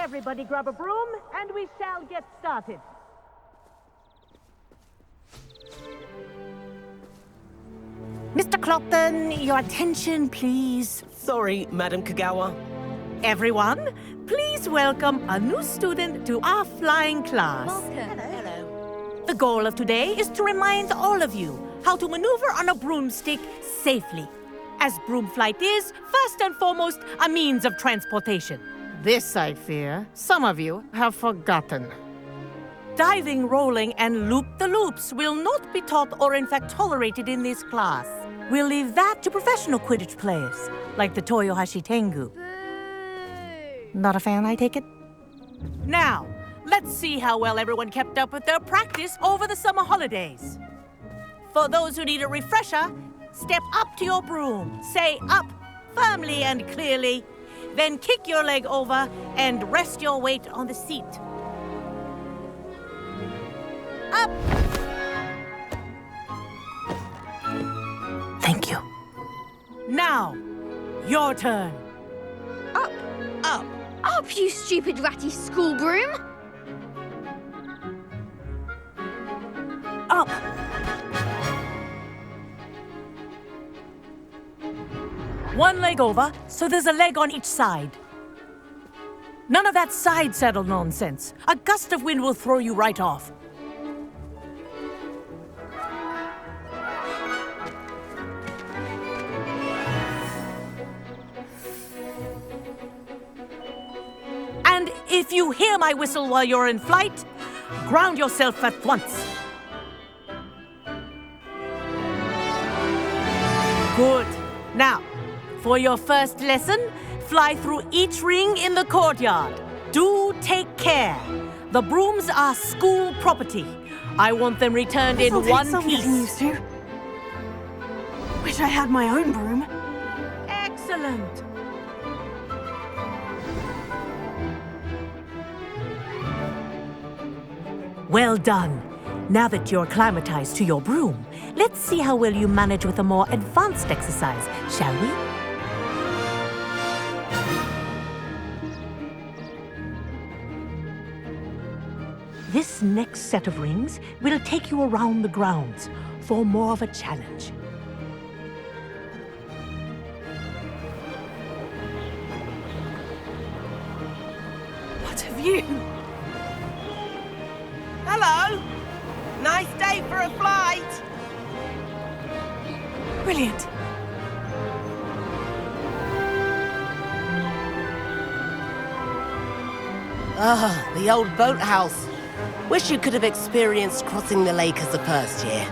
Everybody grab a broom, and we shall get started. Mr. Clopton, your attention, please. Sorry, Madam Kagawa. Everyone, please welcome a new student to our flying class. Hello. The goal of today is to remind all of you how to maneuver on a broomstick safely, as broom flight is, first and foremost, a means of transportation. This, I fear, some of you have forgotten. Diving, rolling, and loop-the-loops will not be taught or in fact tolerated in this class. We'll leave that to professional Quidditch players, like the Toyohashi Tengu. Not a fan, I take it? Now, let's see how well everyone kept up with their practice over the summer holidays. For those who need a refresher, step up to your broom, say up firmly and clearly, then kick your leg over and rest your weight on the seat. Up! Thank you. Now, your turn. Up. Up. Up, you stupid ratty school broom! Up! One leg over, so there's a leg on each side. None of that side saddle nonsense. A gust of wind will throw you right off. And if you hear my whistle while you're in flight, ground yourself at once. Good. Now, for your first lesson, fly through each ring in the courtyard. Do take care. The brooms are school property. I want them returned in one piece. Getting used to. Wish I had my own broom. Excellent. Well done. Now that you're acclimatized to your broom, let's see how well you manage with a more advanced exercise, shall we? This next set of rings will take you around the grounds for more of a challenge. What have you? Hello. Nice day for a flight. Brilliant. Ah, the old boathouse. Wish you could have experienced crossing the lake as a first year.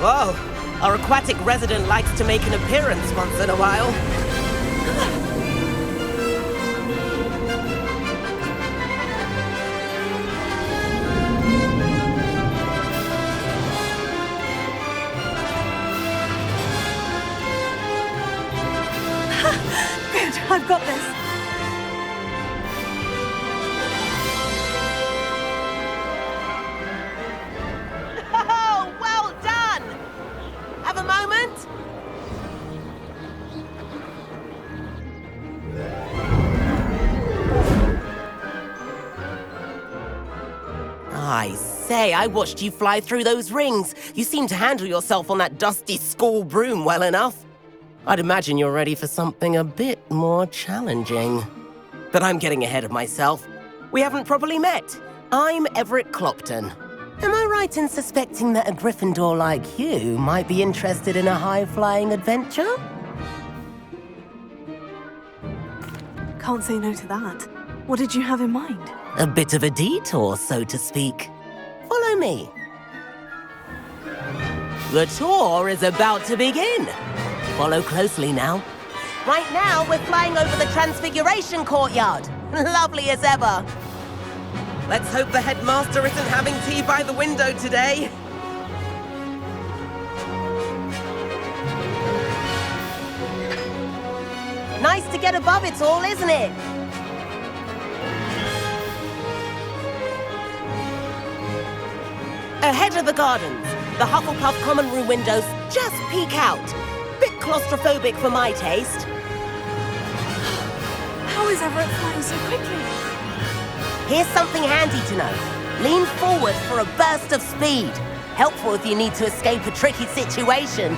Whoa, our aquatic resident likes to make an appearance once in a while. Good, I've got this. Oh, well done! Have a moment? I say, I watched you fly through those rings. You seem to handle yourself on that dusty school broom well enough. I'd imagine you're ready for something a bit more challenging. But I'm getting ahead of myself. We haven't properly met. I'm Everett Clopton. Am I right in suspecting that a Gryffindor like you might be interested in a high-flying adventure? Can't say no to that. What did you have in mind? A bit of a detour, so to speak. Follow me. The tour is about to begin. Follow closely now. Right now, we're flying over the Transfiguration Courtyard. Lovely as ever. Let's hope the headmaster isn't having tea by the window today. Nice to get above it all, isn't it? Ahead of the gardens, the Hufflepuff common room windows just peek out. Bit claustrophobic for my taste. How is Everett flying so quickly? Here's something handy to know. Lean forward for a burst of speed. Helpful if you need to escape a tricky situation.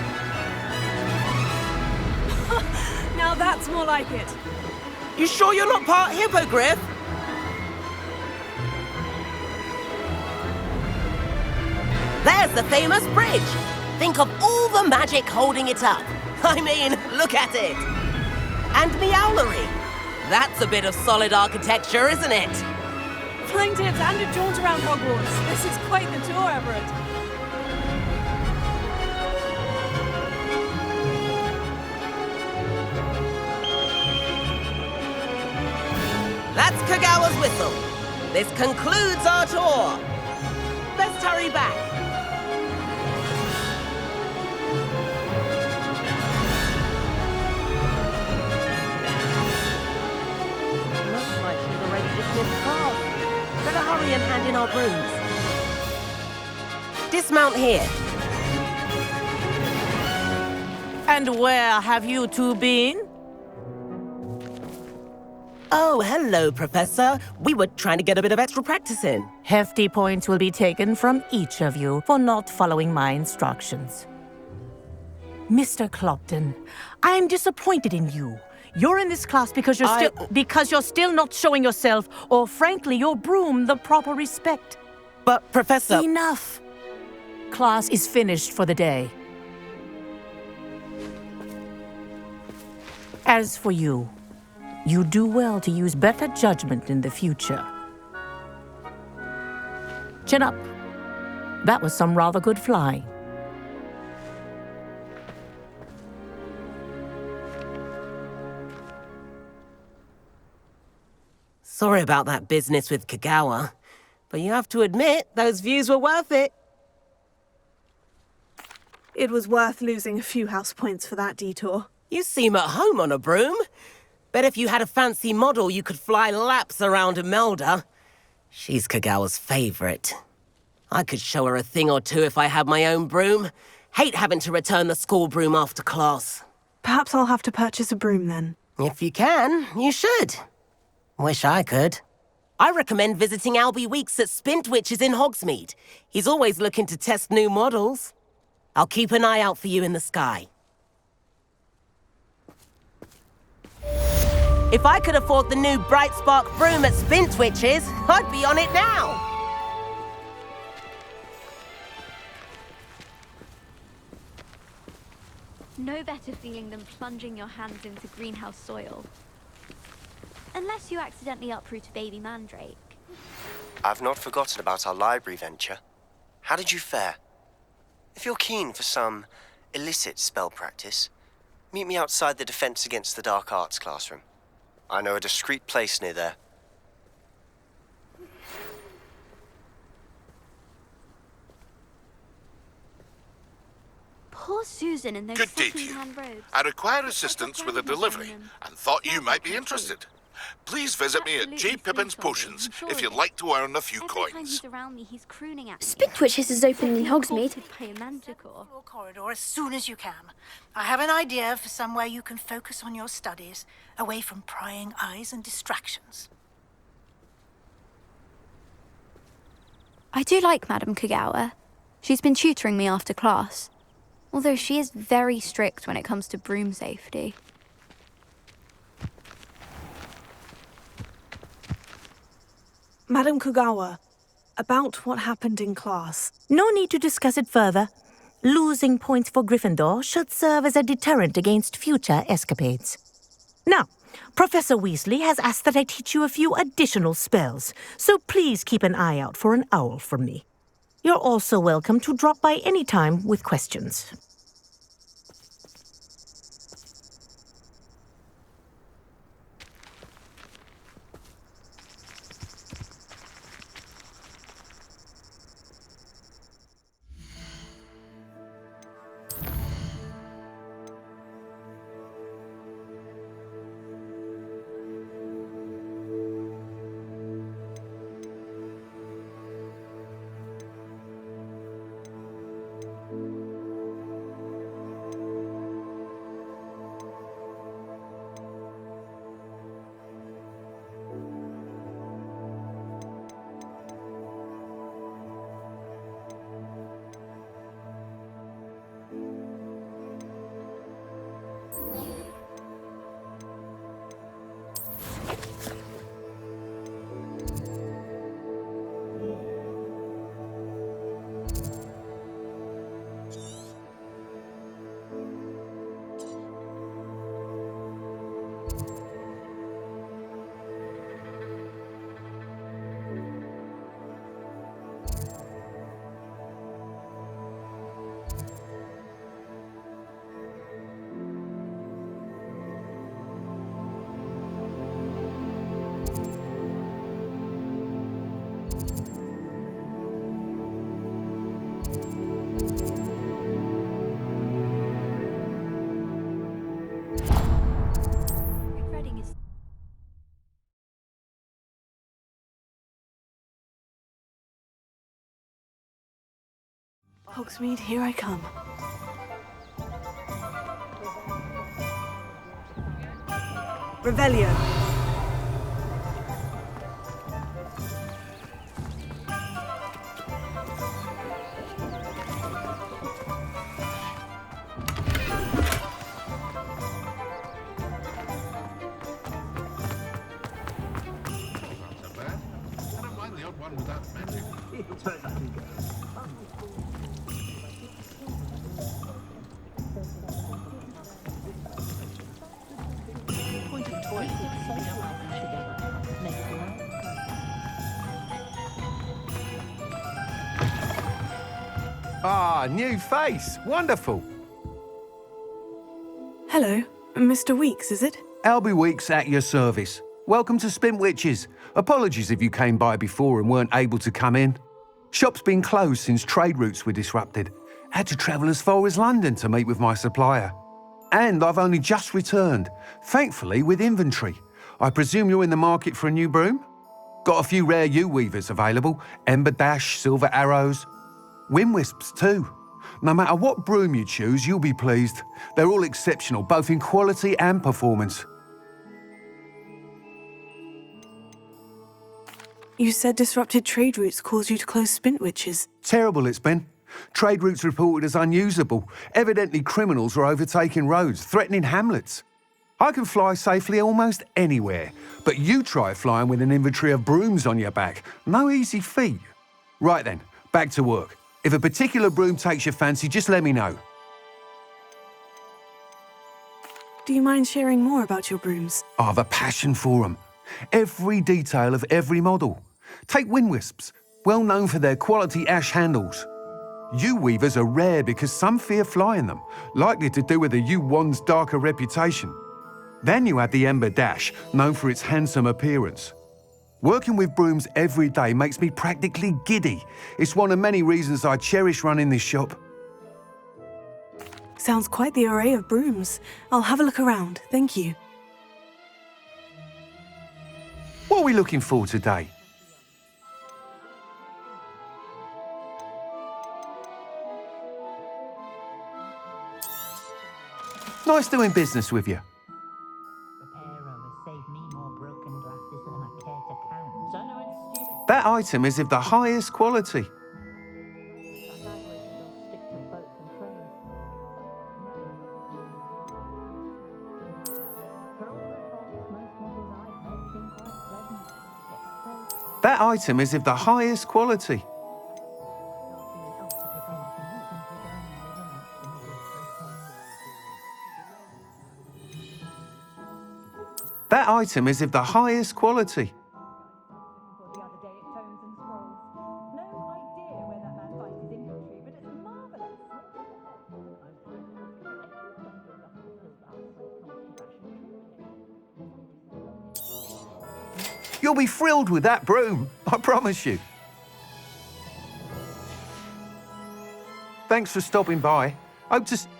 Now that's more like it. You sure you're not part hippogriff? There's the famous bridge. Think of all the magic holding it up. I mean, look at it. And the owlery. That's a bit of solid architecture, isn't it? Flying tips and a jaunt around Hogwarts. This is quite the tour, Everett. That's Kagawa's whistle. This concludes our tour. Let's hurry back. Looks like she's already dismissed class. Better hurry and hand in our brooms. Dismount here. And where have you two been? Oh, hello, Professor. We were trying to get a bit of extra practice in. Hefty points will be taken from each of you for not following my instructions. Mr. Clopton, I'm disappointed in you. You're in this class because you're still not showing yourself, or frankly, your broom the proper respect. But, Professor... Enough. Class is finished for the day. As for you, you do well to use better judgment in the future. Chin up. That was some rather good flying. Sorry about that business with Kagawa, but you have to admit, those views were worth it. It was worth losing a few house points for that detour. You seem at home on a broom. Bet if you had a fancy model, you could fly laps around Imelda. She's Kagawa's favorite. I could show her a thing or two if I had my own broom. Hate having to return the school broom after class. Perhaps I'll have to purchase a broom then. If you can, you should. Wish I could. I recommend visiting Albie Weeks at Spintwitches in Hogsmeade. He's always looking to test new models. I'll keep an eye out for you in the sky. If I could afford the new Bright Spark broom at Spintwitches, I'd be on it now. No better feeling than plunging your hands into greenhouse soil. Unless you accidentally uproot a baby mandrake. I've not forgotten about our library venture. How did you fare? If you're keen for some illicit spell practice, meet me outside the Defense Against the Dark Arts classroom. I know a discreet place near there. Poor Susan in those Good day to you. second-hand robes. I require assistance with a delivery and thought you might be interested. Please visit me at J. Pippin's Potions if you'd like to earn a few Every time coins. he's around me, he's crooning at me. Spintwitches is open in Hogsmeade. By a manticore. Corridor as soon as you can. I have an idea for somewhere you can focus on your studies, away from prying eyes and distractions. I do like Madame Kagawa. She's been tutoring me after class. Although she is very strict when it comes to broom safety. Madam Kagawa, about what happened in class. No need to discuss it further. Losing points for Gryffindor should serve as a deterrent against future escapades. Now, Professor Weasley has asked that I teach you a few additional spells, so please keep an eye out for an owl from me. You're also welcome to drop by any time with questions. Hogsmeade, here I come. Revelio. Ah, new face. Wonderful. Hello, Mr. Weeks, is it? Albie Weeks at your service. Welcome to Spintwitches. Apologies if you came by before and weren't able to come in. Shop's been closed since trade routes were disrupted. Had to travel as far as London to meet with my supplier. And I've only just returned, thankfully with inventory. I presume you're in the market for a new broom? Got a few rare U-weavers available, Ember Dash, Silver Arrows. Wind Wisps too. No matter what broom you choose, you'll be pleased. They're all exceptional, both in quality and performance. You said disrupted trade routes caused you to close Spintwitches. Terrible it's been. Trade routes reported as unusable. Evidently criminals were overtaking roads, threatening hamlets. I can fly safely almost anywhere, but you try flying with an inventory of brooms on your back. No easy feat. Right then, back to work. If a particular broom takes your fancy, just let me know. Do you mind sharing more about your brooms? I have a passion for them. Every detail of every model. Take Wind Wisps, well known for their quality ash handles. U-weavers are rare because some fear flying them, likely to do with the U-wand's darker reputation. Then you have the Ember Dash, known for its handsome appearance. Working with brooms every day makes me practically giddy. It's one of many reasons I cherish running this shop. Sounds quite the array of brooms. I'll have a look around, thank you. What are we looking for today? Nice doing business with you. That item is of the highest quality. That item is of the highest quality. That item is of the highest quality. You'll be thrilled with that broom, I promise you. Thanks for stopping by.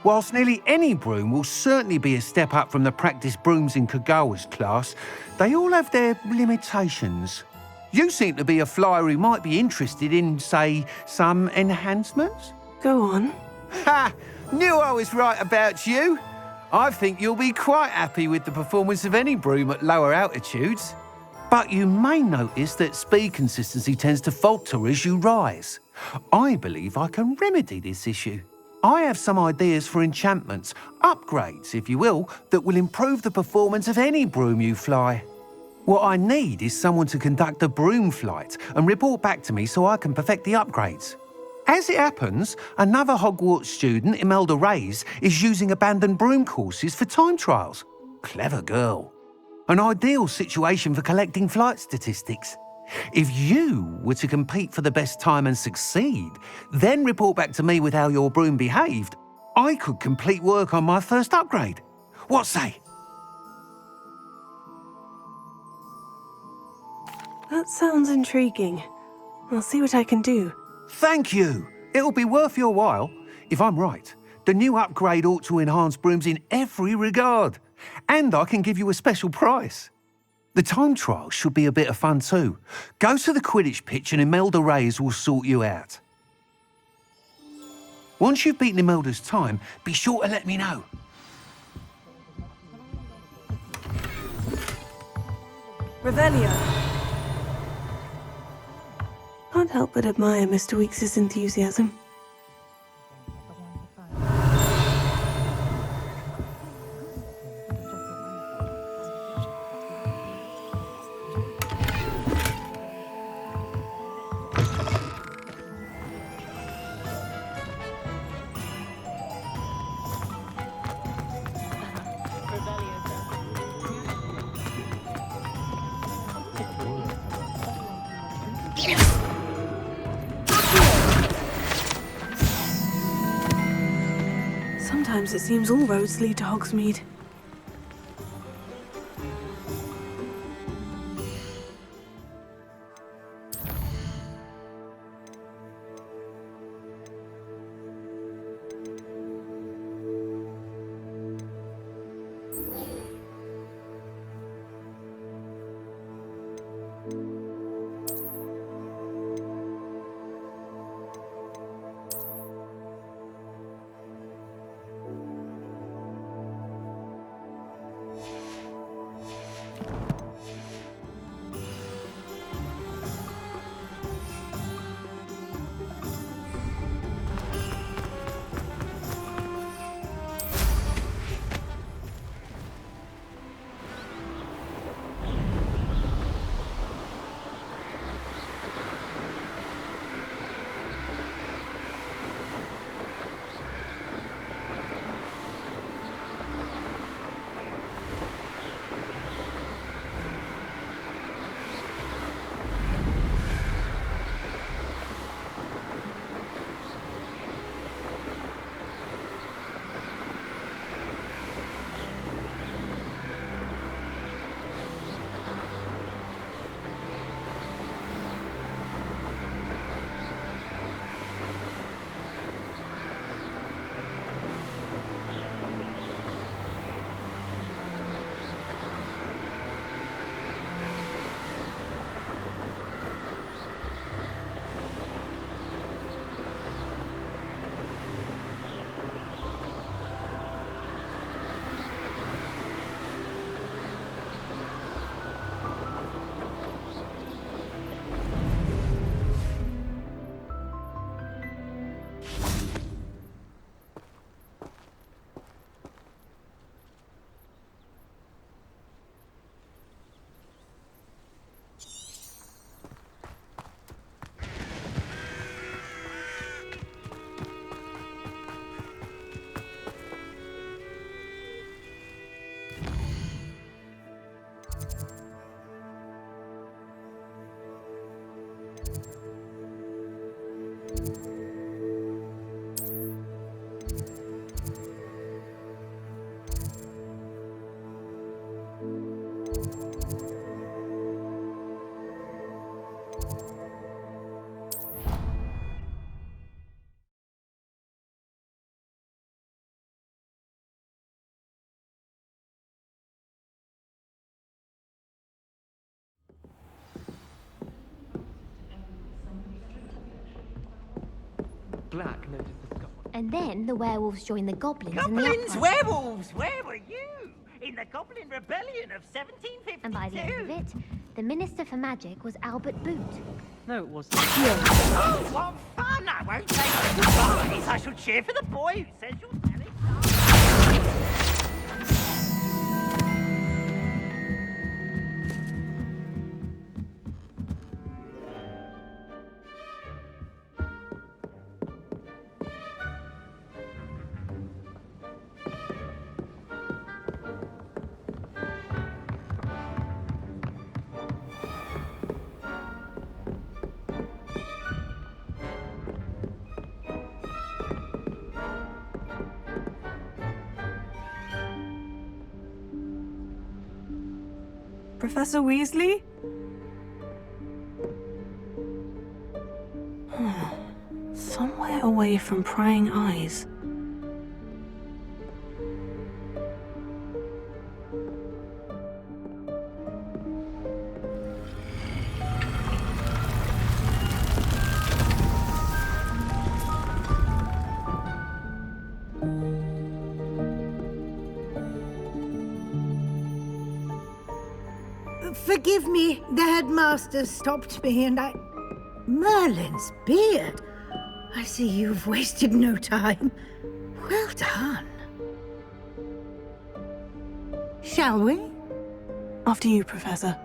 Whilst nearly any broom will certainly be a step up from the practice brooms in Kagawa's class, they all have their limitations. You seem to be a flyer who might be interested in, say, some enhancements? Go on. Ha! Knew I was right about you. I think you'll be quite happy with the performance of any broom at lower altitudes. But you may notice that speed consistency tends to falter as you rise. I believe I can remedy this issue. I have some ideas for enchantments, upgrades, if you will, that will improve the performance of any broom you fly. What I need is someone to conduct a broom flight and report back to me so I can perfect the upgrades. As it happens, another Hogwarts student, Imelda Reyes, is using abandoned broom courses for time trials. Clever girl. An ideal situation for collecting flight statistics. If you were to compete for the best time and succeed, then report back to me with how your broom behaved, I could complete work on my first upgrade. What say? That sounds intriguing. I'll see what I can do. Thank you. It'll be worth your while. If I'm right, the new upgrade ought to enhance brooms in every regard. And I can give you a special price. The time trial should be a bit of fun too. Go to the Quidditch pitch and Imelda Reyes will sort you out. Once you've beaten Imelda's time, be sure to let me know. Revelio. Can't help but admire Mr. Weekes' enthusiasm. Sometimes it seems all roads lead to Hogsmeade. Black noticed the scar. And then the werewolves joined the goblins. Goblins? Werewolves? Where were you? In the Goblin Rebellion of 1752. And by the end of it, the Minister for Magic was Albert Boot. No, it wasn't. Oh, what fun! I won't say my goodbyes. I shall cheer for the boy who says you're very Professor Weasley? Somewhere away from prying eyes. Forgive me, the headmaster stopped me and I... Merlin's beard. I see you've wasted no time. Well done. Shall we? After you, Professor.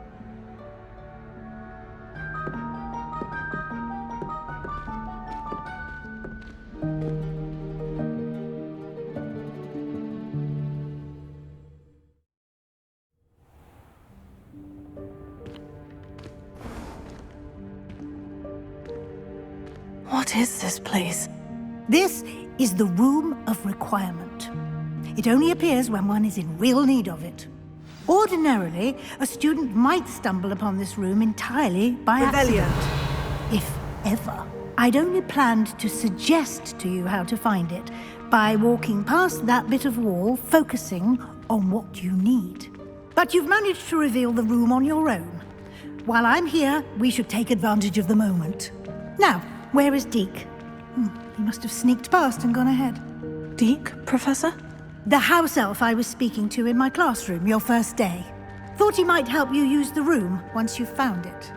What is this place? This is the Room of Requirement. It only appears when one is in real need of it. Ordinarily, a student might stumble upon this room entirely by accident. If ever. I'd only planned to suggest to you how to find it by walking past that bit of wall, focusing on what you need. But you've managed to reveal the room on your own. While I'm here, we should take advantage of the moment. Now, where is Deke? He must have sneaked past and gone ahead. Deke, Professor? The house elf I was speaking to in my classroom your first day. Thought he might help you use the room once you found it.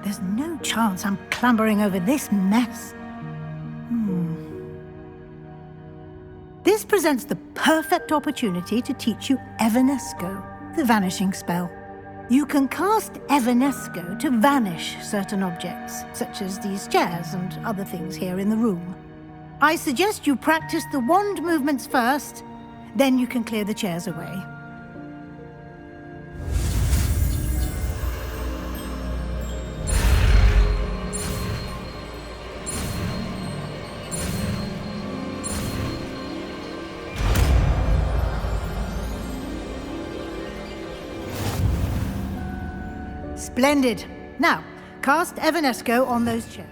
There's no chance I'm clambering over this mess. This presents the perfect opportunity to teach you Evanesco, the vanishing spell. You can cast Evanesco to vanish certain objects, such as these chairs and other things here in the room. I suggest you practice the wand movements first, then you can clear the chairs away. Splendid. Now, cast Evanesco on those chairs.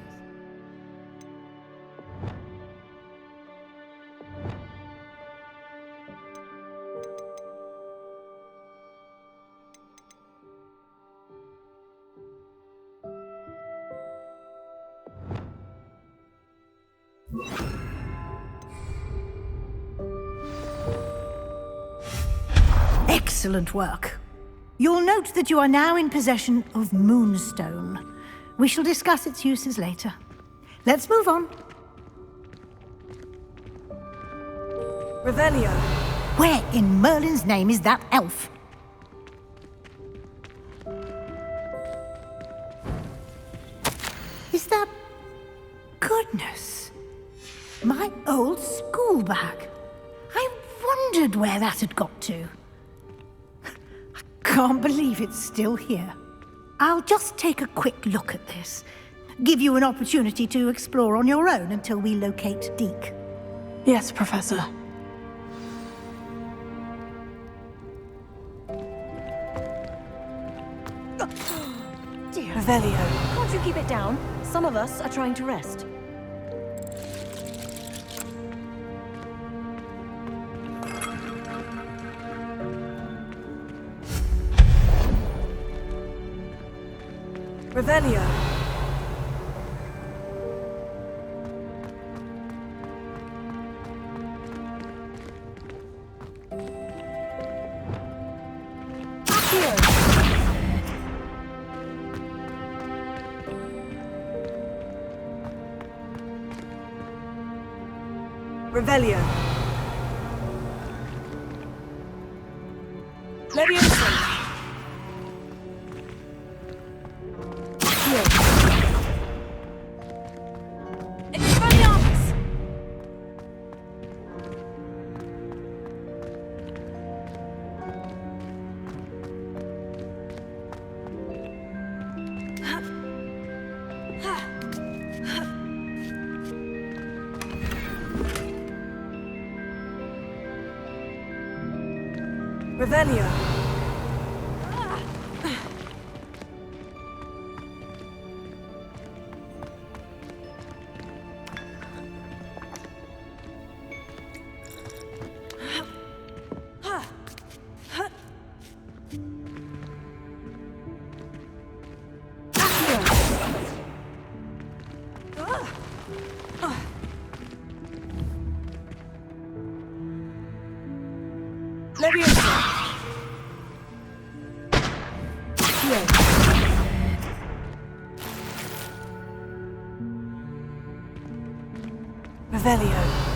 Excellent work. You'll note that you are now in possession of Moonstone. We shall discuss its uses later. Let's move on. Revelio. Where in Merlin's name is that elf? Is that... Goodness. My old school bag. I wondered where that had got to. Can't believe it's still here. I'll just take a quick look at this. Give you an opportunity to explore on your own until we locate Deke. Yes, Professor. Dear Revelio. Can't you keep it down? Some of us are trying to rest. Revelio. Revelio. Leviosa. Revelio. Leviosa. Revelio.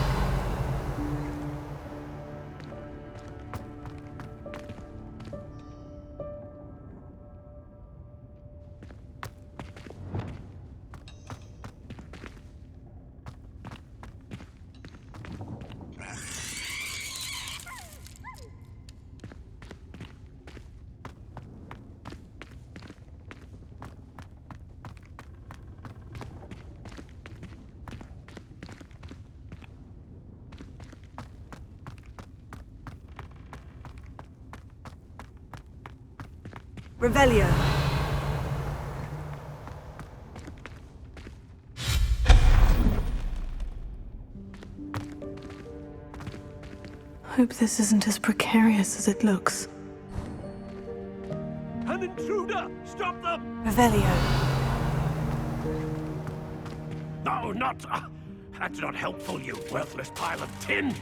Revelio. Hope this isn't as precarious as it looks. An intruder! Stop them! Revelio. No, not... that's not helpful, you worthless pile of tin!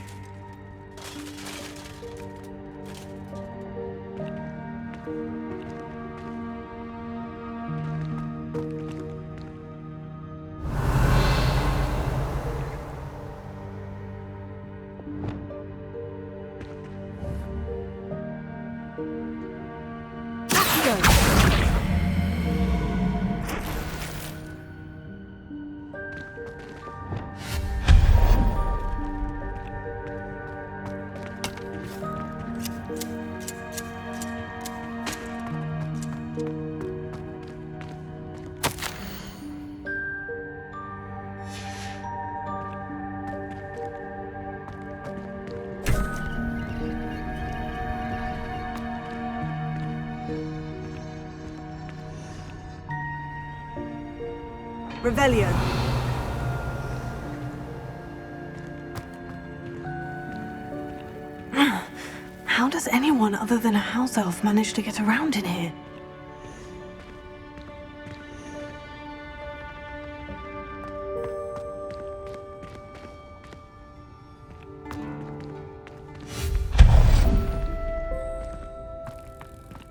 Revelio. How does anyone other than a house elf manage to get around in here?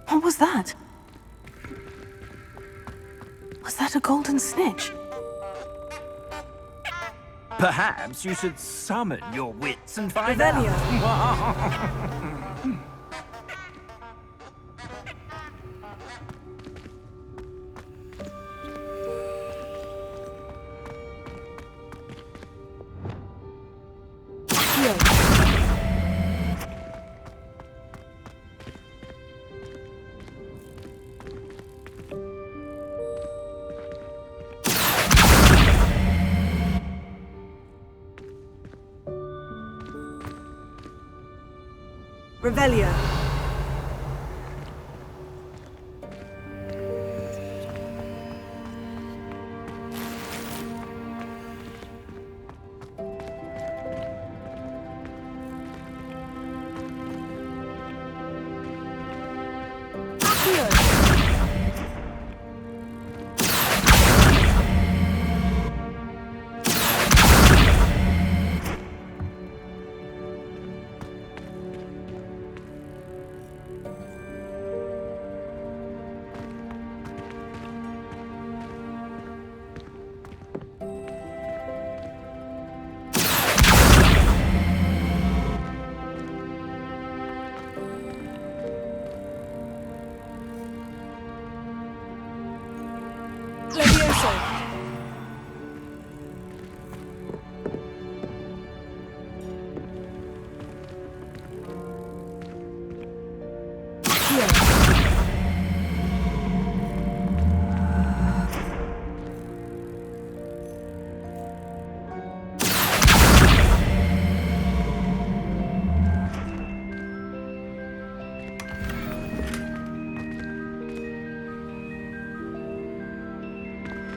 What was that? Was that a golden snitch? Perhaps you should summon your wits and find Revelio. out. Revelio.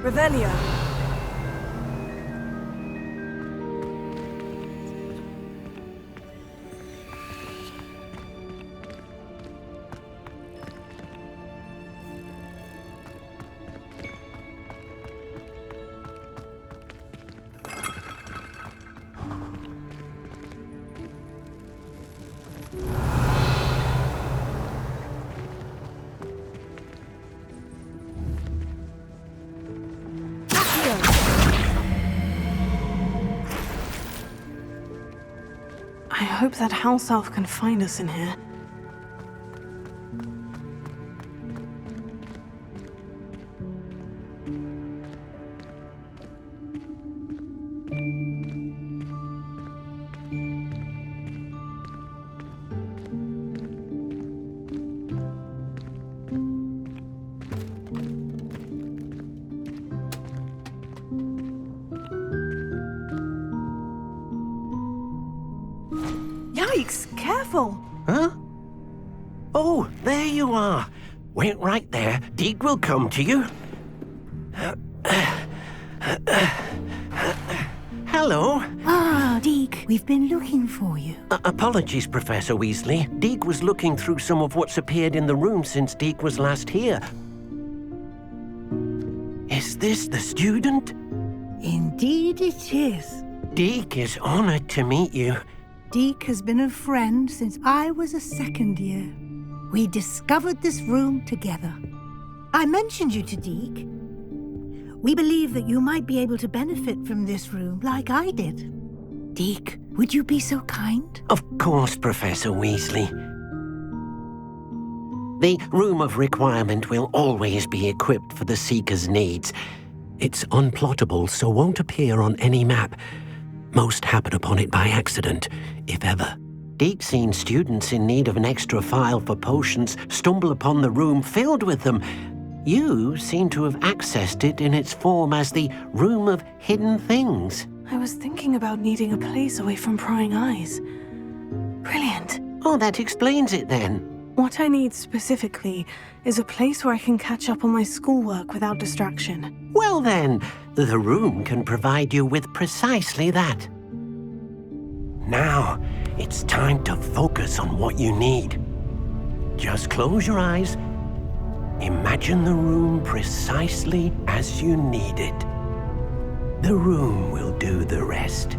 Revelio. I hope that house elf can find us in here. Yikes! Careful! Huh? Oh, there you are. Wait right there. Deke will come to you. Hello. Ah, Deke, we've been looking for you. Apologies, Professor Weasley. Deke was looking through some of what's appeared in the room since Deke was last here. Is this the student? Indeed it is. Deke is honored to meet you. Deke has been a friend since I was a second year. We discovered this room together. I mentioned you to Deke. We believe that you might be able to benefit from this room like I did. Deke, would you be so kind? Of course, Professor Weasley. The Room of Requirement will always be equipped for the Seeker's needs. It's unplottable, so won't appear on any map. Most happen upon it by accident, if ever. Deke's seen students in need of an extra file for potions stumble upon the room filled with them. You seem to have accessed it in its form as the Room of Hidden Things. I was thinking about needing a place away from prying eyes. Brilliant. Oh, that explains it then. What I need specifically is a place where I can catch up on my schoolwork without distraction. Well then, the room can provide you with precisely that. Now, it's time to focus on what you need. Just close your eyes. Imagine the room precisely as you need it. The room will do the rest.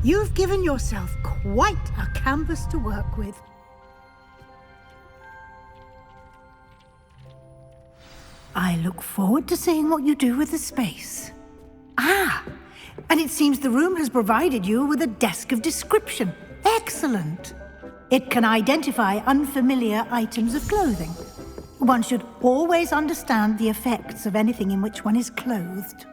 You've given yourself quite a canvas to work with. I look forward to seeing what you do with the space. Ah, and it seems the room has provided you with a desk of description. Excellent. It can identify unfamiliar items of clothing. One should always understand the effects of anything in which one is clothed.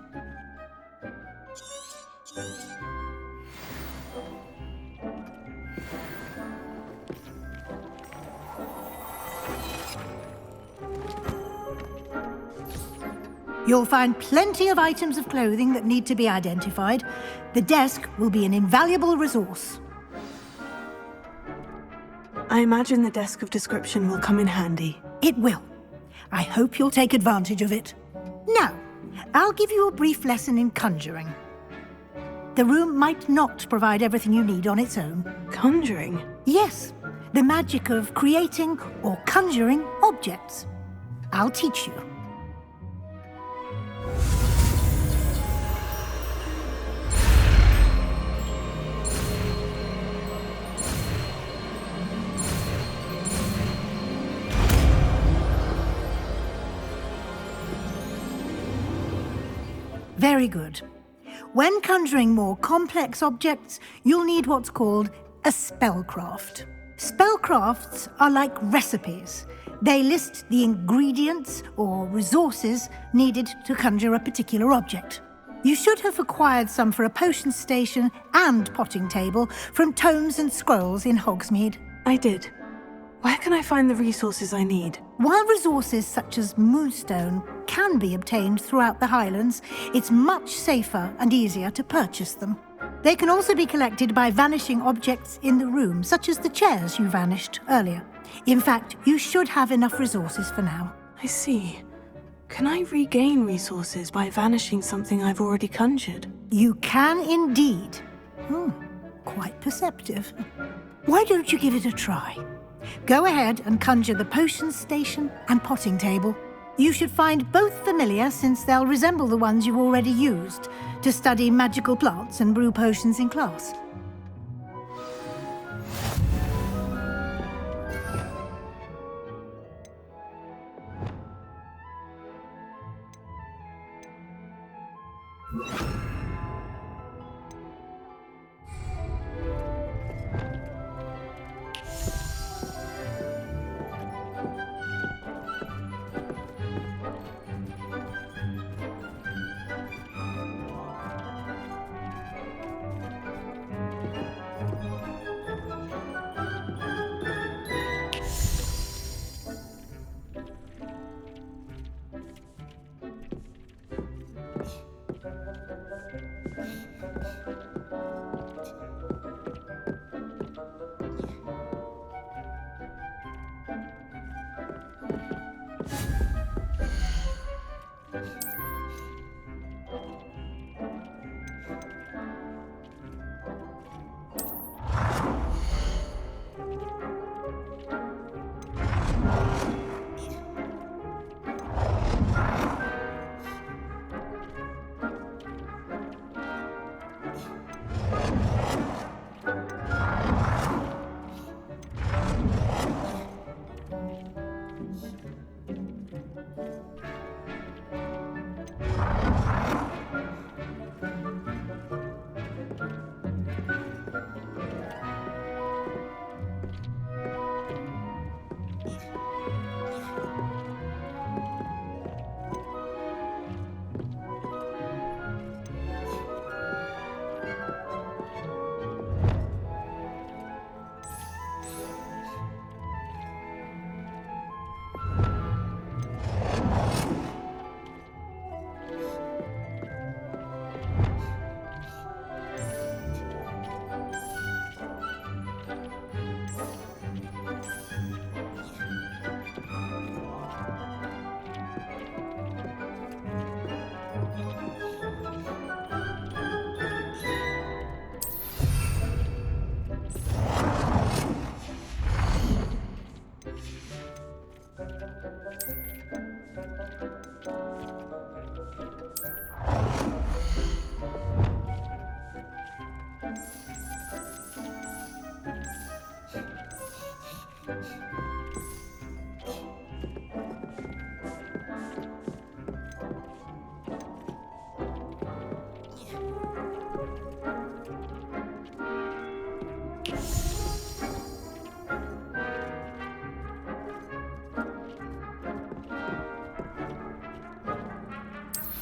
You'll find plenty of items of clothing that need to be identified. The desk will be an invaluable resource. I imagine the desk of description will come in handy. It will. I hope you'll take advantage of it. Now, I'll give you a brief lesson in conjuring. The room might not provide everything you need on its own. Conjuring? Yes, the magic of creating or conjuring objects. I'll teach you. Very good. When conjuring more complex objects, you'll need what's called a spellcraft. Spellcrafts are like recipes. They list the ingredients or resources needed to conjure a particular object. You should have acquired some for a potion station and potting table from tomes and scrolls in Hogsmeade. I did. Where can I find the resources I need? While resources such as moonstone can be obtained throughout the Highlands, it's much safer and easier to purchase them. They can also be collected by vanishing objects in the room, such as the chairs you vanished earlier. In fact, you should have enough resources for now. I see. Can I regain resources by vanishing something I've already conjured? You can indeed. Quite perceptive. Why don't you give it a try? Go ahead and conjure the potions station and potting table. You should find both familiar, since they'll resemble the ones you've already used to study magical plants and brew potions in class.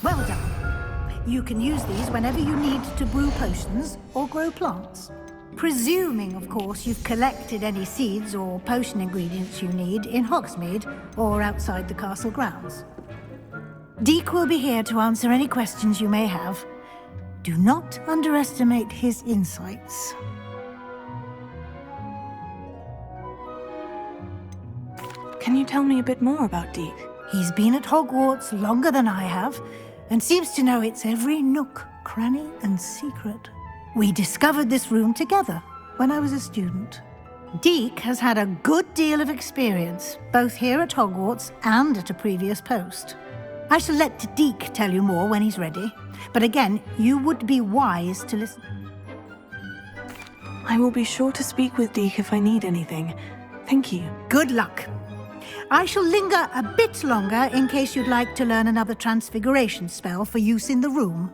Well done. You can use these whenever you need to brew potions or grow plants. Presuming, of course, you've collected any seeds or potion ingredients you need in Hogsmeade or outside the castle grounds. Deek will be here to answer any questions you may have. Do not underestimate his insights. Can you tell me a bit more about Deek? He's been at Hogwarts longer than I have, and seems to know its every nook, cranny, and secret. We discovered this room together when I was a student. Deek has had a good deal of experience, both here at Hogwarts and at a previous post. I shall let Deek tell you more when he's ready, but again, you would be wise to listen. I will be sure to speak with Deek if I need anything. Thank you. Good luck. I shall linger a bit longer in case you'd like to learn another transfiguration spell for use in the room.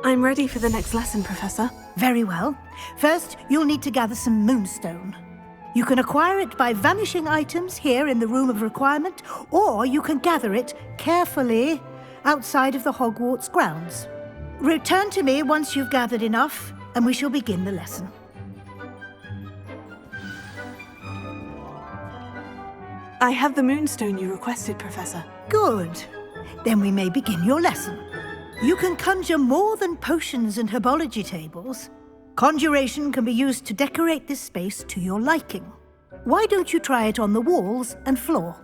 I'm ready for the next lesson, Professor. Very well. First, you'll need to gather some moonstone. You can acquire it by vanishing items here in the Room of Requirement, or you can gather it carefully outside of the Hogwarts grounds. Return to me once you've gathered enough, and we shall begin the lesson. I have the moonstone you requested, Professor. Good. Then we may begin your lesson. You can conjure more than potions and herbology tables. Conjuration can be used to decorate this space to your liking. Why don't you try it on the walls and floor?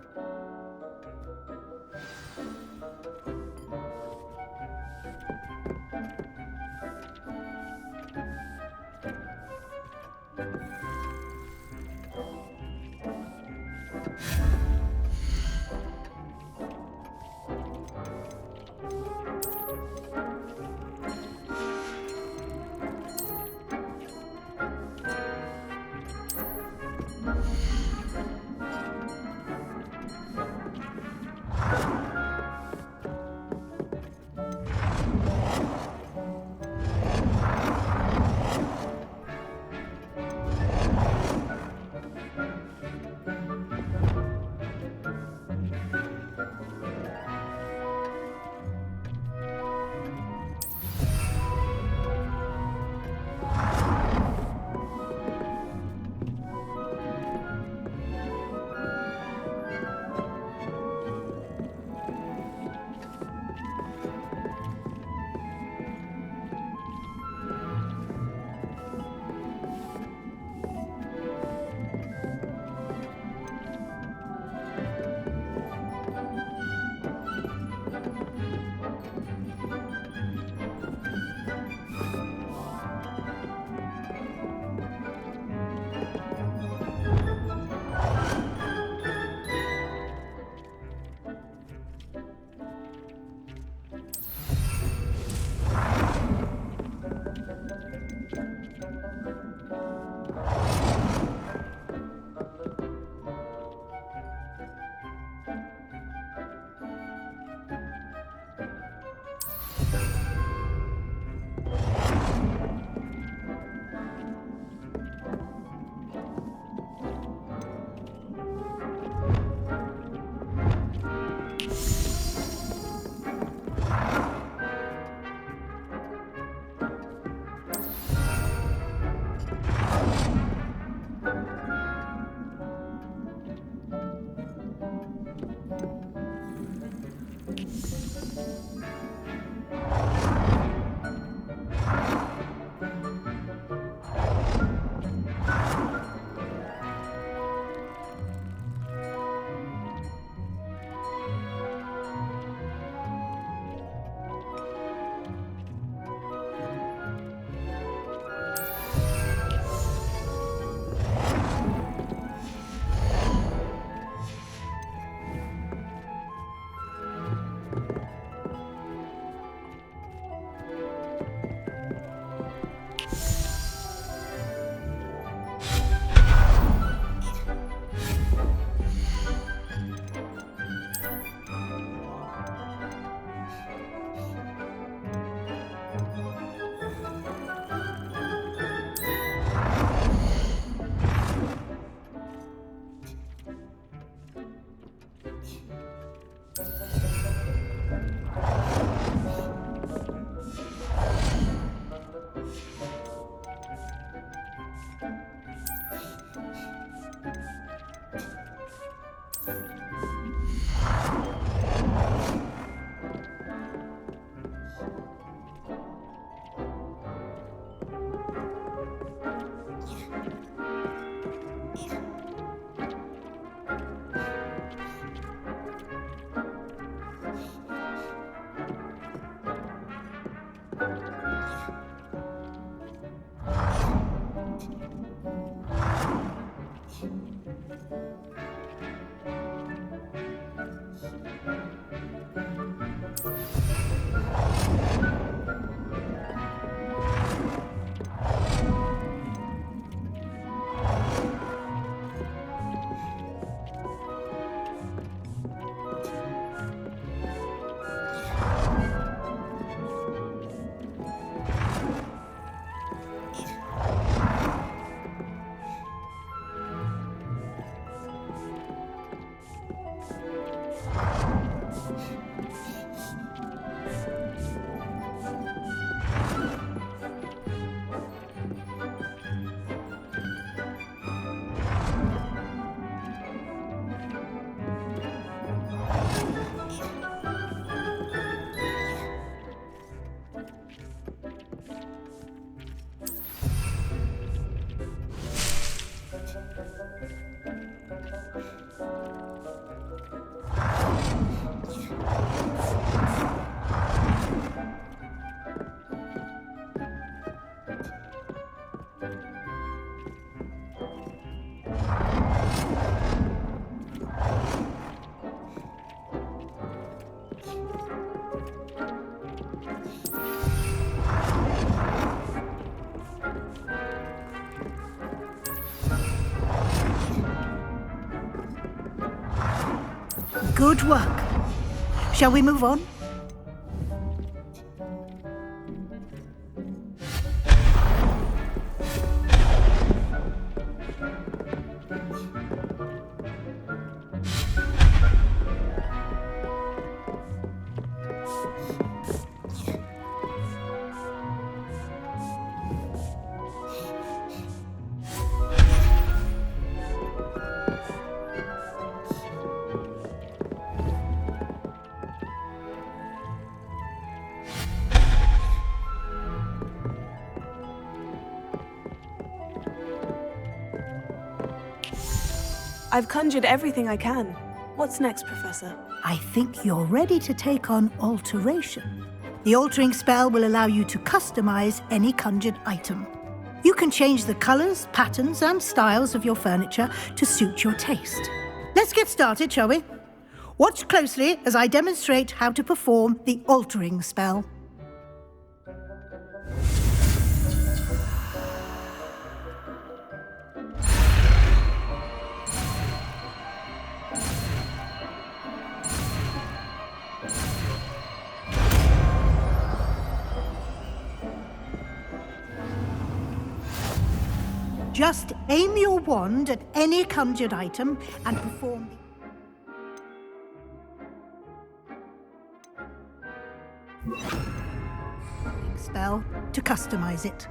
Good work. Shall we move on? I've conjured everything I can. What's next, Professor? I think you're ready to take on alteration. The altering spell will allow you to customize any conjured item. You can change the colors, patterns, and styles of your furniture to suit your taste. Let's get started, shall we? Watch closely as I demonstrate how to perform the altering spell. Just aim your wand at any conjured item and perform the spell to customize it.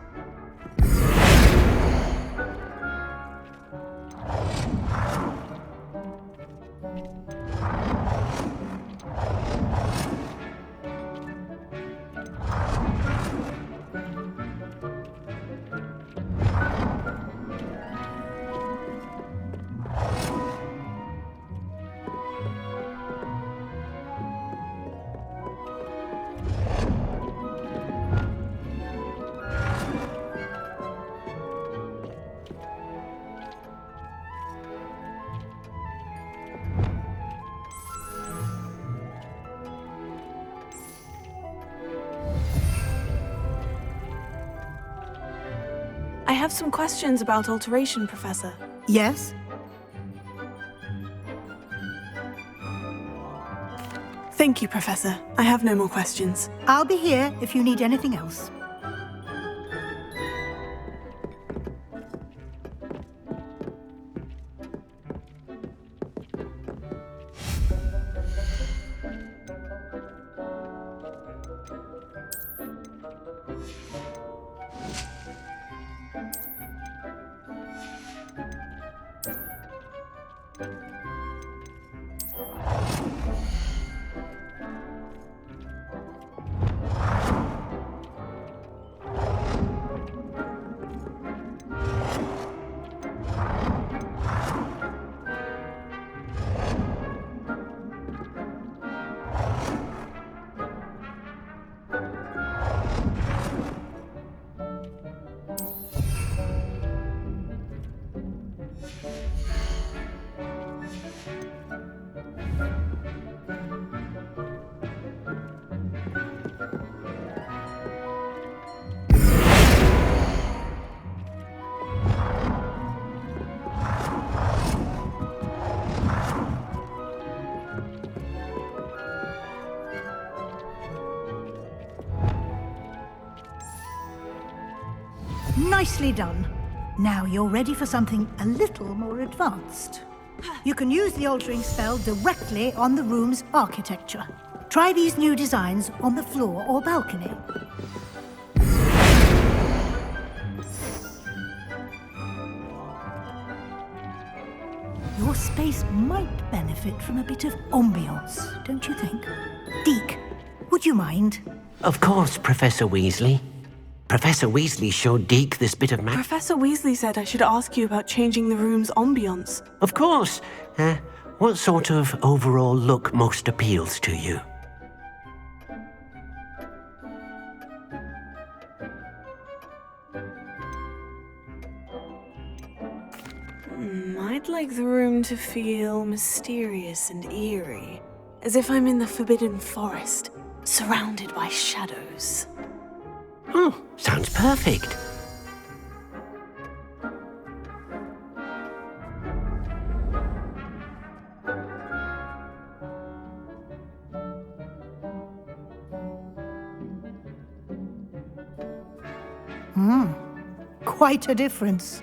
I have some questions about alteration, Professor. Yes? Thank you, Professor. I have no more questions. I'll be here if you need anything else. Nicely done. Now you're ready for something a little more advanced. You can use the altering spell directly on the room's architecture. Try these new designs on the floor or balcony. Your space might benefit from a bit of ambiance, don't you think? Deke, would you mind? Of course, Professor Weasley. Professor Weasley showed Deke this bit of map. Professor Weasley said I should ask you about changing the room's ambiance. Of course. What sort of overall look most appeals to you? I'd like the room to feel mysterious and eerie, as if I'm in the Forbidden Forest, surrounded by shadows. Oh, sounds perfect. Quite a difference.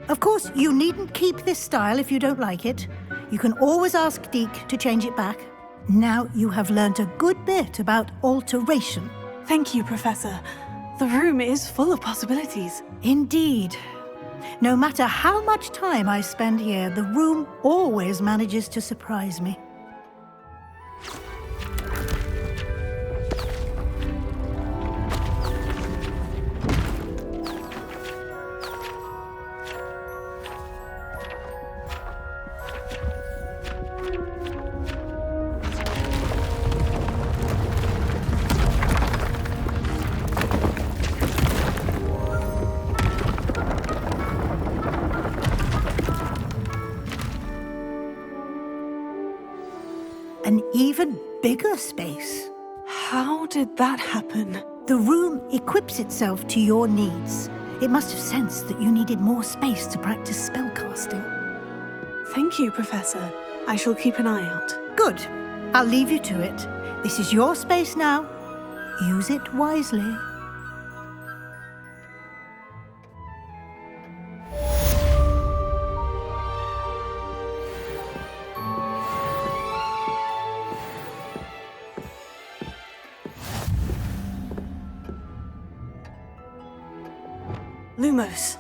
Of course, you needn't keep this style if you don't like it. You can always ask Deke to change it back. Now you have learnt a good bit about alteration. Thank you, Professor. The room is full of possibilities. Indeed. No matter how much time I spend here, the room always manages to surprise me. An even bigger space. How did that happen? The room equips itself to your needs. It must have sensed that you needed more space to practice spellcasting. Thank you, Professor. I shall keep an eye out. Good. I'll leave you to it. This is your space now. Use it wisely. Lumos,